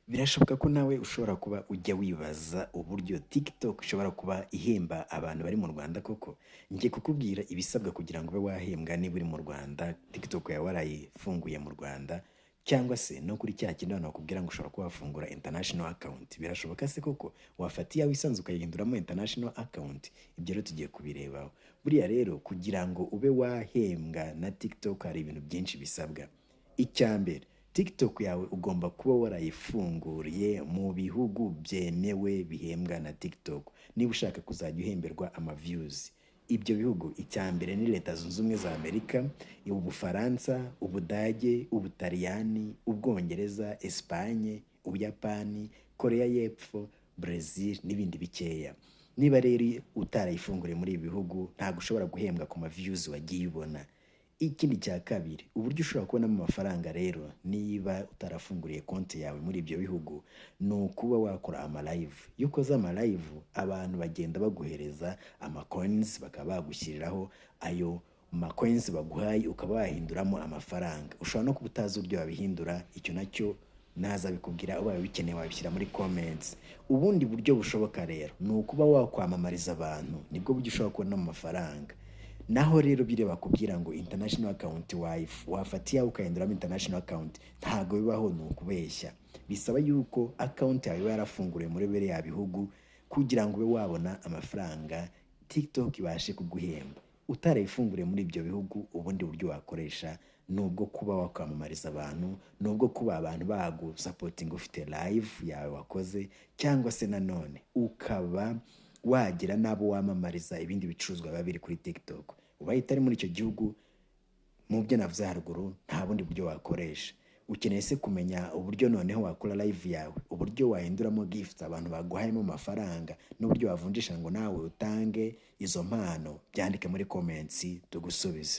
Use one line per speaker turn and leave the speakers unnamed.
Birashoboka ko nawe ushobora kuba ujya wibaza uburyo TikTok ishobora kuba ihemba abantu bari mu Rwanda koko. Ngiye kukubwira ibisabwa kugira ngo ube wahembwa niba uri mu Rwanda, TikTok yawe warayifunguye mu Rwanda, cyangwa se no kuri cya kindi abantu bakubwira ngo ushobora kuba wafungura international account. Birashoboka se koko wafata iyawe isanzwe ukayihinduramo international account? Ibyo rero tugiye kubirebaho. Buriya rero kugira ngo ube wahembwa na TikTok hari ibintu byinshi bisabwa. Icya mbere, TikTok yawe ugomba kuba warayifunguriye mu bihugu byemewe bihembwa na TikTok. Niba ushaka kuzajya uhemberwa views. Ibyo bihugu icya mbere ni Leta Zunze Ubumwe za Amerika, Ubufaransa, Ubudage, Ubutaliyani, Ubwongereza, Espanye, Ubuyapani, Korea y'Epfo, Brazil n'ibindi bikeya. Niba rero utarayifunguriye muri ibi bihugu ntabwo ushobora guhembwa ku views wagiye ubona. Ikindi cya kabiri, uburyo ushobora kubonamo amafaranga rero niba utarafunguriye konti yawe muri ibyo bihugu, ni ukuba wakora amalive. Iyo ukoze amalive, abantu bagenda baguhereza amacoins, bakaba bagushyiriraho ayo macoins baguhaye, ukaba wahinduramo amafaranga. Ushobora no kuba utazi uburyo wabihindura, icyo nacyo naza bikubwira, ubaye bikeneye wabishyira muri comments. Ubundi buryo bushoboka rero ni ukuba wakwamamariza abantu, nibwo buryo ushobora kubona amafaranga. Naho rero bire bakubwira ngo international account wafatiya ukahinduramo international account, ntago bibaho, ni ukubeshya. Bisaba yuko account yawe yarafunguriye muri bere ya bihugu kugira ngo ube wabona amafaranga TikTok ibashe kuguhemba. Utarayifunguriye muri ibyo bihugu, ubundi buryo wakoresha nubwo kuba wakwamamariza abantu, nubwo kuba abantu bagusapotinga ufite live yawe wakoze, cyangwa se nanone ukaba wagira nabo wamamariza ibindi bicuruzwa biba biri kuri TikTok. Ubaye utari muri icyo gihugu, mu byo navuze haruguru, nta bundi buryo wakoresha. Ukeneye se kumenya uburyo noneho wakora live yawe, uburyo wahinduramo gifts abantu baguhayemo amafaranga, n'uburyo wavunjisha ngo nawe utange izo mpano, byandike muri comments tugusubize.